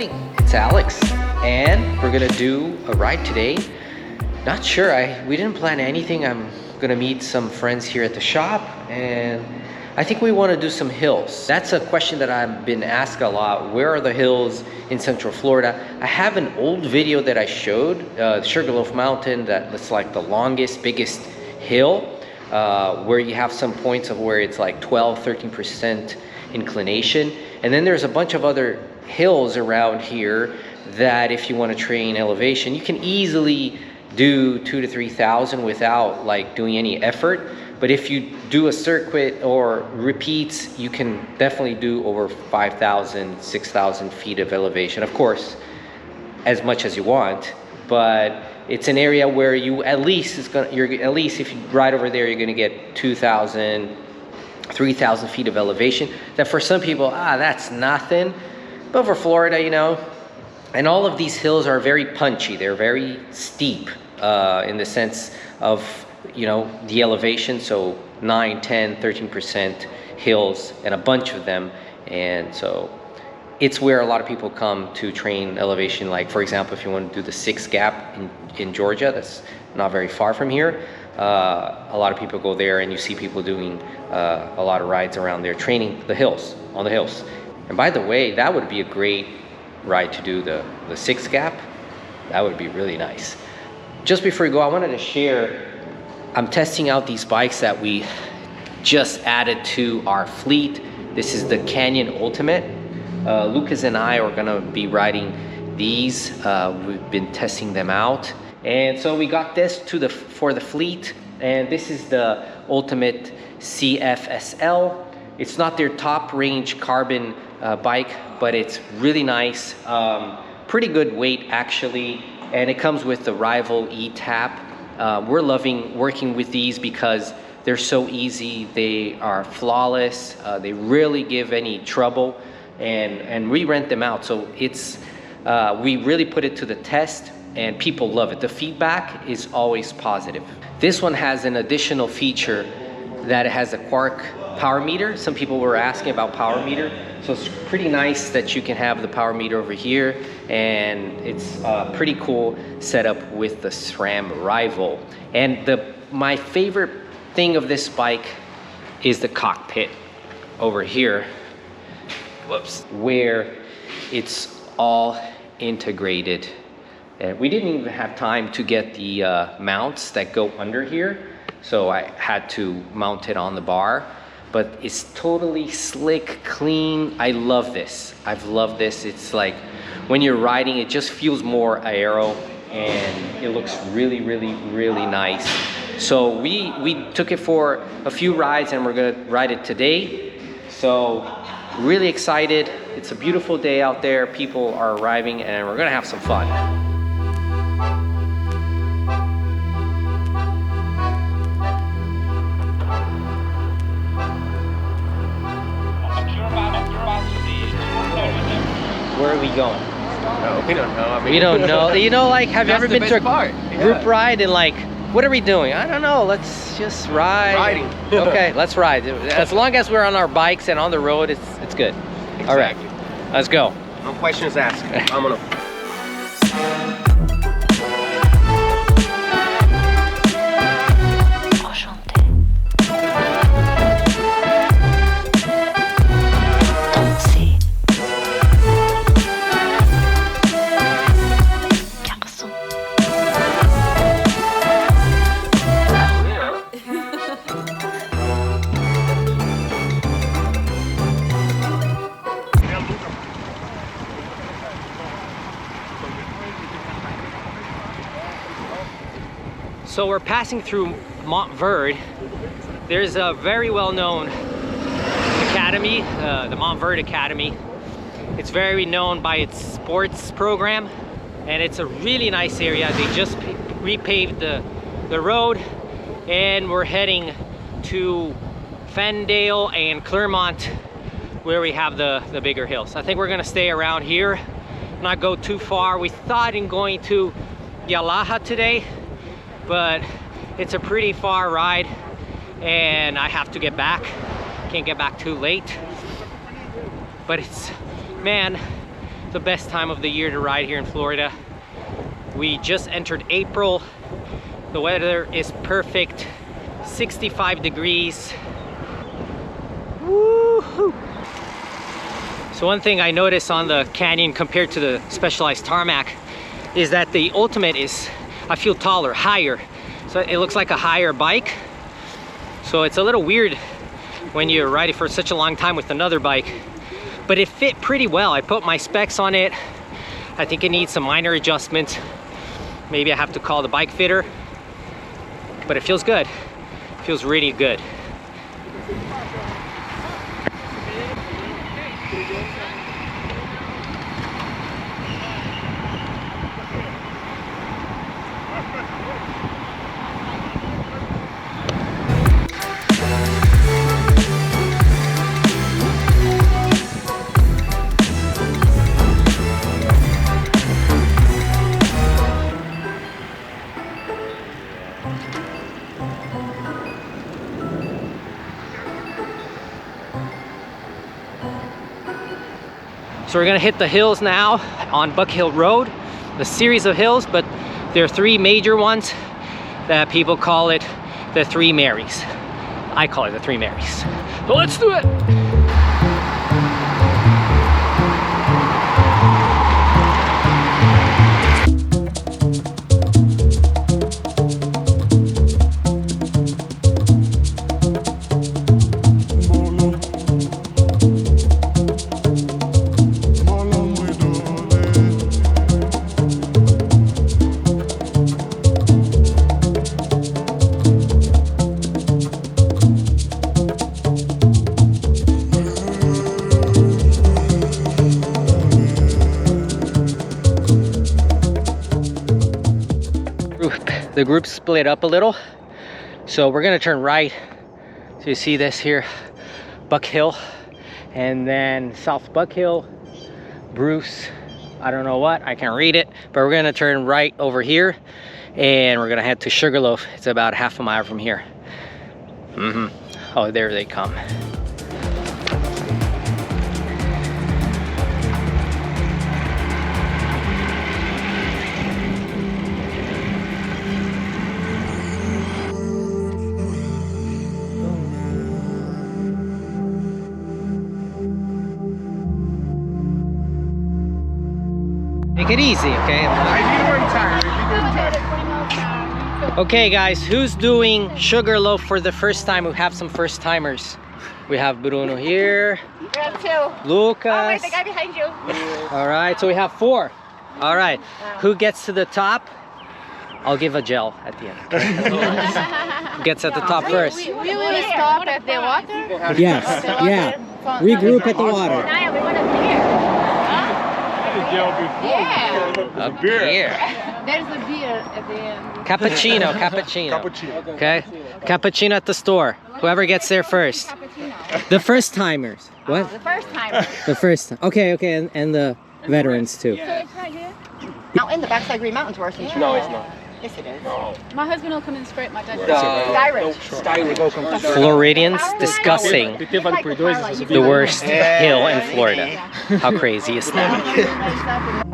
morning, it's Alex, and we're gonna do a ride today. Not sure, we didn't plan anything. I'm gonna meet some friends here at the shop, and I think we wanna do some hills. That's a question that I've been asked a lot. Where are the hills in Central Florida? I have an old video that I showed, Sugarloaf Mountain, that's like the longest, biggest hill, where you have some points of where it's like 12, 13% inclination. And then there's a bunch of other hills around here that if you want to train elevation, you can easily do 2,000 to 3,000 without like doing any effort. But if you do a circuit or repeats, you can definitely do over 5,000, 6,000 feet of elevation. Of course, as much as you want, but it's an area where you at least at least if you ride over there, you're gonna get 2,000, 3,000 feet of elevation. That for some people, that's nothing. But for Florida, you know, and all of these hills are very punchy. They're very steep in the sense of, you know, the elevation. So 9, 10, 13% hills and a bunch of them. And so it's where a lot of people come to train elevation. Like, for example, if you want to do the 6 Gap in Georgia, that's not very far from here. A lot of people go there, and you see people doing a lot of rides around there, training the hills, on the hills. And by the way, that would be a great ride to do the 6 Gap. That would be really nice. Just before we go, I wanted to share, I'm testing out these bikes that we just added to our fleet. This is the Canyon Ultimate. Lucas and I are gonna be riding these. We've been testing them out. And so we got this for the fleet, and this is the Ultimate CFSL. It's not their top range carbon bike, but it's really nice. Pretty good weight actually, and it comes with the Rival E-Tap. We're loving working with these because they're so easy. They are flawless. They rarely give any trouble, and we rent them out. So it's we really put it to the test, and people love it. The feedback is always positive. This one has an additional feature that it has a Quark power meter. Some people were asking about power meter. So it's pretty nice that you can have the power meter over here, and it's a pretty cool setup with the SRAM Rival. And my favorite thing of this bike is the cockpit over here. Whoops. Where it's all integrated. And we didn't even have time to get the mounts that go under here, so I had to mount it on the bar. But it's totally slick, clean. I love this. I've loved this. It's like when you're riding, it just feels more aero, and it looks really, really, really nice. So we took it for a few rides, and we're gonna ride it today. So really excited. It's a beautiful day out there. People are arriving, and we're gonna have some fun. Where are we going? No, we don't know. I mean, we don't know. You know, like, have you ever been to a group ride and like, what are we doing? I don't know. Let's just ride. Riding. Okay, let's ride. As long as we're on our bikes and on the road, it's good. Exactly. All right, let's go. No questions asked. Vámonos. So we're passing through Montverde. There's a very well-known academy, the Montverde Academy. It's very known by its sports program, and it's a really nice area. They just repaved the road, and we're heading to Fendale and Clermont, where we have the bigger hills. I think we're gonna stay around here, not go too far. We thought in going to Yalaha today, but it's a pretty far ride, and I have to get back. Can't get back too late. But it's, man, the best time of the year to ride here in Florida. We just entered April. The weather is perfect, 65 degrees. Woohoo! So one thing I noticed on the Canyon compared to the Specialized tarmac is that the Ultimate is, I feel taller, higher. So it looks like a higher bike. So it's a little weird when you're riding for such a long time with another bike. But it fit pretty well. I put my specs on it. I think it needs some minor adjustments. Maybe I have to call the bike fitter. But it feels good. It feels really good. So we're gonna hit the hills now on Buck Hill Road, a series of hills, but there are 3 major ones that people call it the 3 Marys. I call it the 3 Marys. So let's do it. The group split up a little, so we're gonna turn right. So you see this here, Buck Hill, and then South Buck Hill, Bruce, I don't know what, I can't read it, but we're gonna turn right over here, and we're gonna head to Sugarloaf. It's about half a mile from here. Oh, there they come. Take it easy, okay? Okay guys, who's doing Sugarloaf for the first time? We have some first timers. We have Bruno here. We have 2. Lucas. Oh wait, the guy behind you. All right, so we have 4. All right, who gets to the top? I'll give a gel at the end. Who gets at the top first? We will stop at the water. Yes, yeah. Regroup at the water. Naya, we want a beer. Yeah. A beer. There's a beer at the end. Cappuccino, cappuccino. Okay, cappuccino at the store. Whoever gets there first. Cappuccino. The first timers. What? The first time. The first. Okay, okay, and the veterans too. So it's right here. Now in the backside Green Mountain's worse than No, it's not. Yes, it is. My husband will come and scrape my dad. Skyridge. Floridians discussing the worst hill in Florida. How crazy is that?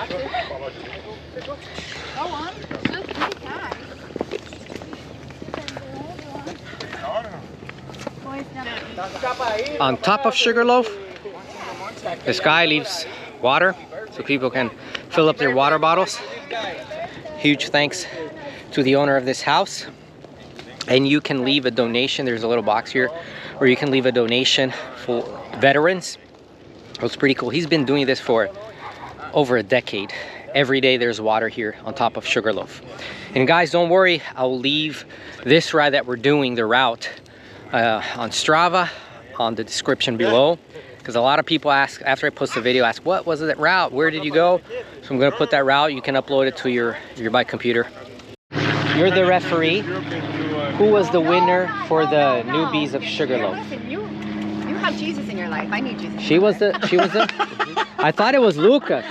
Go on. Just you can. On top of Sugarloaf, this guy leaves water so people can fill up their water bottles. Huge thanks to the owner of this house. And you can leave a donation. There's a little box here where you can leave a donation for veterans. It's pretty cool. He's been doing this for over a decade. Every day there's water here on top of Sugarloaf. And guys, don't worry, I'll leave this ride that we're doing, the route, on Strava, on the description below, because a lot of people ask, after I post the video, ask, what was that route? Where did you go? So I'm gonna put that route. You can upload it to your bike computer. You're the referee. Who was the winner for the newbies of Sugarloaf? Listen, you have Jesus in your life. I need Jesus. She was the, I thought it was Lucas.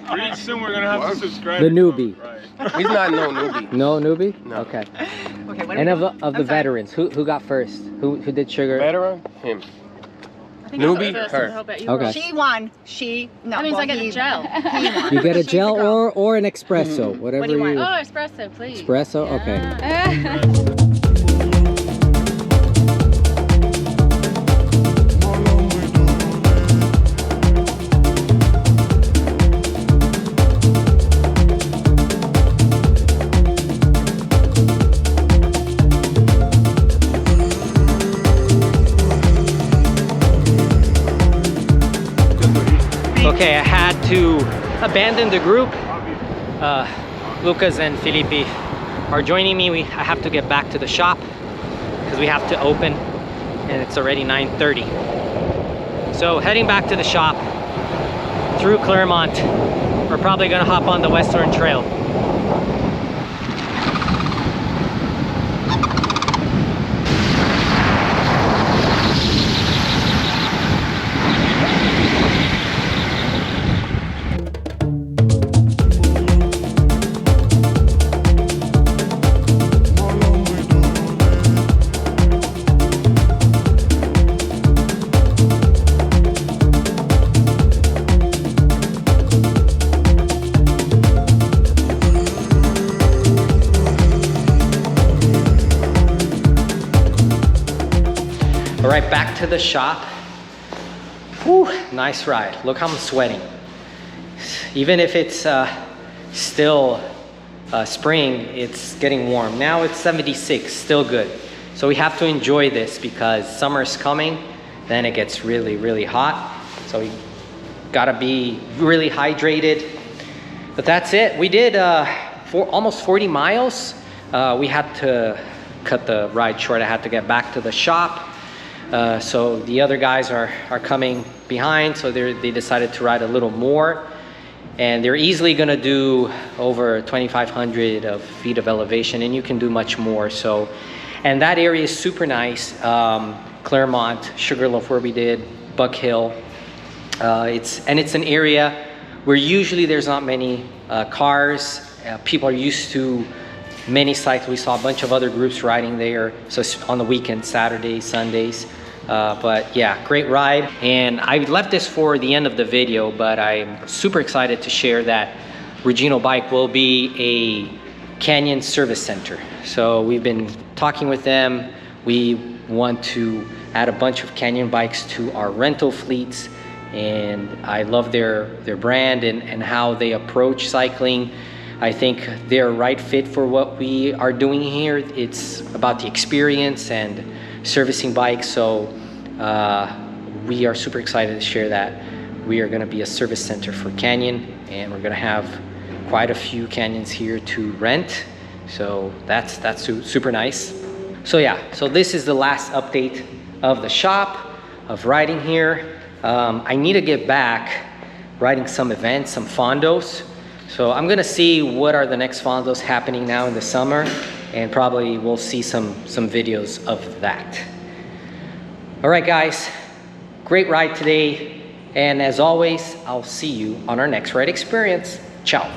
Pretty soon we're gonna have to subscribe. The newbie. Right. He's not no newbie. No newbie? No. Okay. Okay, what And are of we the, doing? of the I'm sorry. veterans, who got first? Who did sugar? Veteran? Him. I think Newbie, I was her. first, I bet you Okay. were. She won. No, That means well, I get he- a gel. he won. You get a She's the gel girl. or an espresso, whatever do you want? Oh, espresso, please. Espresso? Okay. Okay, I had to abandon the group. Lucas and Felipe are joining me. I have to get back to the shop because we have to open and it's already 9:30. So heading back to the shop through Claremont. We're probably gonna hop on the Western Trail. All right, back to the shop. Whew, nice ride. Look how I'm sweating. Even if it's still spring, it's getting warm. Now it's 76, still good. So we have to enjoy this because summer's coming, then it gets really, really hot. So we gotta be really hydrated. But that's it. We did almost 40 miles. We had to cut the ride short. I had to get back to the shop. So the other guys are coming behind, so they decided to ride a little more. And they're easily gonna do over 2,500 feet of elevation, and you can do much more. So, and that area is super nice. Claremont, Sugarloaf, where we did, Buck Hill. It's an area where usually there's not many cars. People are used to many sites. We saw a bunch of other groups riding there. So on the weekends, Saturdays, Sundays. But yeah, great ride. And I left this for the end of the video, but I'm super excited to share that Regino Bike will be a Canyon service center. So we've been talking with them. We want to add a bunch of Canyon bikes to our rental fleets. And I love their brand and how they approach cycling. I think they're a right fit for what we are doing here. It's about the experience and servicing bikes. So we are super excited to share that. We are gonna be a service center for Canyon, and we're gonna have quite a few Canyons here to rent. So that's super nice. So yeah, so this is the last update of the shop, of riding here. I need to get back riding some events, some fondos. So I'm gonna see what are the next fondos happening now in the summer, and probably we'll see some videos of that. All right, guys, great ride today. And as always, I'll see you on our next ride experience. Ciao.